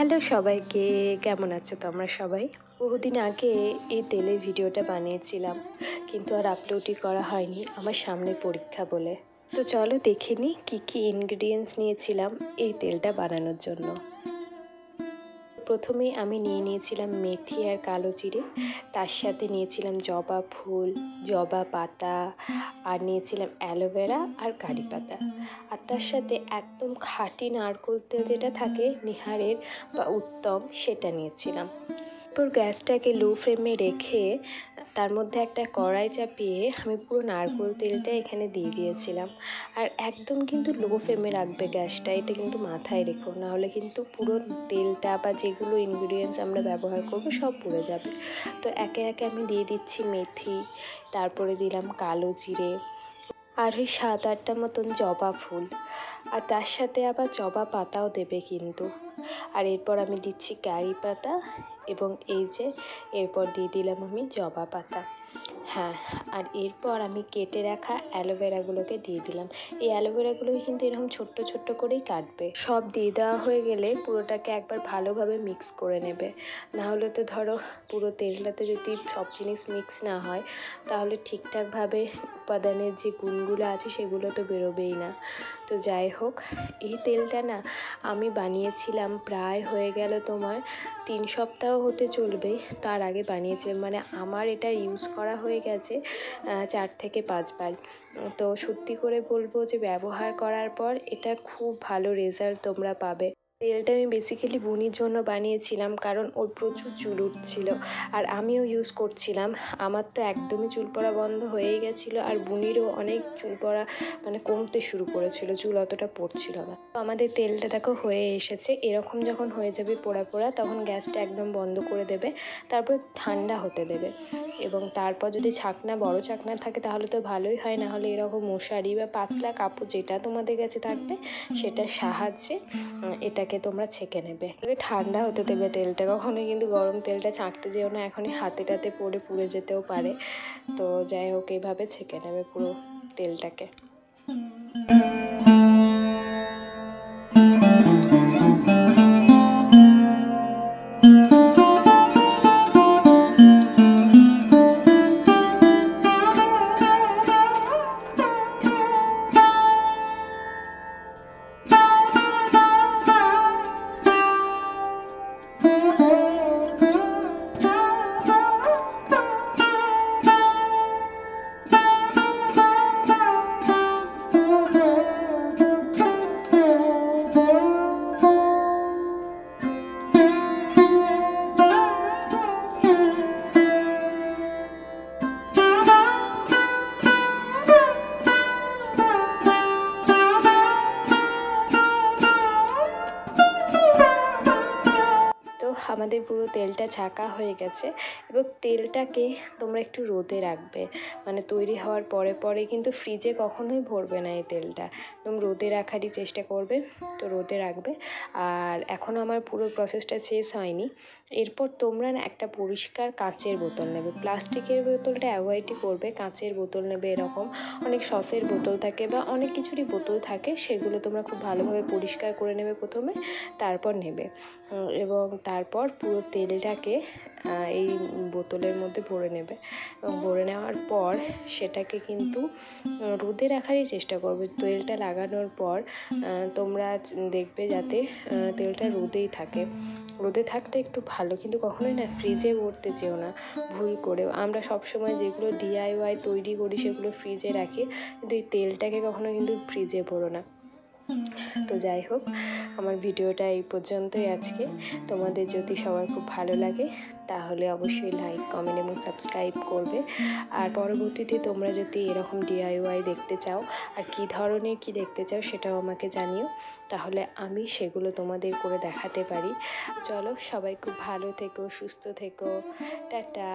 Hello সবাইকে, কেমন আছো তোমরা সবাই? বহুদিন আগে এই তেলের ভিডিওটা বানিয়েছিলাম, কিন্তু আর আপলোডই করা হয়নি আমার সামনে পরীক্ষা বলে। তো চলো দেখে নিই কী কী ইনগ্রিডিয়েন্টস নিয়েছিলাম এই তেলটা বানানোর জন্য। প্রথমেই আমি নিয়েছিলাম মেথি আর কালো জিরে, তার সাথে নিয়েছিলাম জবা ফুল, জবা পাতা, আর নিয়েছিলাম অ্যালোভেরা আর কারি পাতা, আর তার সাথে একদম খাঁটি নারকেল তেল যেটা থাকে নিহারের বা উত্তম, সেটা নিয়েছিলাম। এরপর গ্যাসটাকে লো ফ্লেমে রেখে তার মধ্যে একটা কড়াই চাপিয়ে আমি পুরো নারকেল তেলটা এখানে দিয়ে দিয়েছিলাম। আর একদম কিন্তু লো ফ্লেমে রাখবে গ্যাসটা, এটা কিন্তু মাথায় রেখো, নাহলে কিন্তু পুরো তেলটা বা যেগুলো ইনগ্রিডিয়েন্টস আমরা ব্যবহার করব সব পুড়ে যাবে। তো একে একে আমি দিয়ে দিচ্ছি মেথি, তারপরে দিলাম কালো জিরে, আর ওই 7-8টা মতন জবা ফুল, আর তার সাথে আবার জবা পাতাও দেবে কিন্তু। আর এরপর আমি দিচ্ছি কারি পাতা, এবং এই যে এরপর দিয়ে দিলাম আমি জবা পাতা। হ্যাঁ, আর এরপর আমি কেটে রাখা অ্যালোভেরাগুলোকে দিয়ে দিলাম। এই অ্যালোভেরাগুলোকে কিন্তু এরকম ছোট্ট ছোট্ট করেই কাটবে। সব দিয়ে দেওয়া হয়ে গেলে পুরোটাকে একবার ভালোভাবে মিক্স করে নেবে, নাহলে তো ধরো পুরো তেলটাতে যদি সব জিনিস মিক্স না হয় তাহলে ঠিকঠাকভাবে উপাদানের যে গুণগুলো আছে সেগুলো তো বেরোবেই না। তো যাই হোক, এই তেলটা না আমি বানিয়েছিলাম প্রায় হয়ে গেল তোমার 3 সপ্তাহ হতে চলবে, তার আগে বানিয়েছিলাম, মানে আমার এটা ইউজ করা হয়ে গেছে 4 থেকে 5 বার। তো সত্যি করে বলবো যে ব্যবহার করার পর এটা খুব ভালো রেজাল্ট তোমরা পাবে। তেলটা আমি বেসিক্যালি বুনির জন্য বানিয়েছিলাম, কারণ ওর প্রচুর চুল উঠছিল আর আমিও ইউজ করছিলাম। আমার তো একদমই চুল পড়া বন্ধ হয়েই গেছিলো, আর বুনিরও অনেক চুল পড়া মানে কমতে শুরু করেছিল, চুল অতটা পড়ছিল না। তো আমাদের তেলটা দেখো হয়ে এসেছে। এরকম যখন হয়ে যাবে পোড়া পোড়া, তখন গ্যাসটা একদম বন্ধ করে দেবে, তারপর ঠান্ডা হতে দেবে। এবং তারপর যদি ছাকনা, বড় ছাকনা থাকে তাহলে তো ভালোই হয়, না হলে এরকম মশারি বা পাতলা কাপড় যেটা তোমাদের কাছে থাকবে সেটার সাহায্যে এটাকে তোমরা ছেঁকে নেবে। ঠান্ডা হতে দেবে তেলটা, কখনোই কিন্তু গরম তেলটা ছাঁকতে যেও না, এখনই হাতে টাতে পড়ে পুড়ে যেতেও পারে। তো যাই হোক, এইভাবে ছেঁকে নেবে পুরো তেলটাকে। আমাদের পুরো তেলটা ছাঁকা হয়ে গেছে, এবং তেলটাকে তোমরা একটু রোদে রাখবে, মানে তৈরি হওয়ার পরে পরে কিন্তু ফ্রিজে কখনোই ভরবে না এই তেলটা, একদম রোদে রাখারই চেষ্টা করবে। তো রোদে রাখবে। আর এখনও আমার পুরো প্রসেসটা শেষ হয়নি। এরপর তোমরা না একটা পরিষ্কার কাঁচের বোতল নেবে, প্লাস্টিকের বোতলটা অ্যাভয়েডই করবে, কাঁচের বোতল নেবে। এরকম অনেক সসের বোতল থাকে বা অনেক কিছুরই বোতল থাকে, সেগুলো তোমরা খুব ভালোভাবে পরিষ্কার করে নেবে প্রথমে, তারপর নেবে। এবং তারপর পুরো তেলটাকে এই বোতলের মধ্যে ভরে নেবে, এবং ভরে নেওয়ার পর সেটাকে কিন্তু রোদে রাখারই চেষ্টা করবে। তেলটা লাগানোর পর তোমরা দেখবে যাতে তেলটা রোদেই থাকে, রোদে থাকলে একটু ভালো, কিন্তু কখনোই না ফ্রিজে ভরতে যেও না ভুল করেও। আমরা সবসময় যেগুলো DIY তৈরি করি সেগুলো ফ্রিজে রাখি, কিন্তু এই তেলটাকে কখনো কিন্তু ফ্রিজে ভরো না। তো যাই হোক, আমার ভিডিওটা এই পর্যন্তই আজকে। তোমাদের যদি সবার খুব ভালো লাগে তাহলে অবশ্যই লাইক, কমেন্ট এবং সাবস্ক্রাইব করবে। আর পরবর্তীতে তোমরা যদি এরকম DIY দেখতে চাও আর কী ধরনের কী দেখতে চাও সেটাও আমাকে জানিও, তাহলে আমি সেগুলো তোমাদের করে দেখাতে পারি। চলো, সবাই খুব ভালো থেকো, সুস্থ থেকো, টাটা।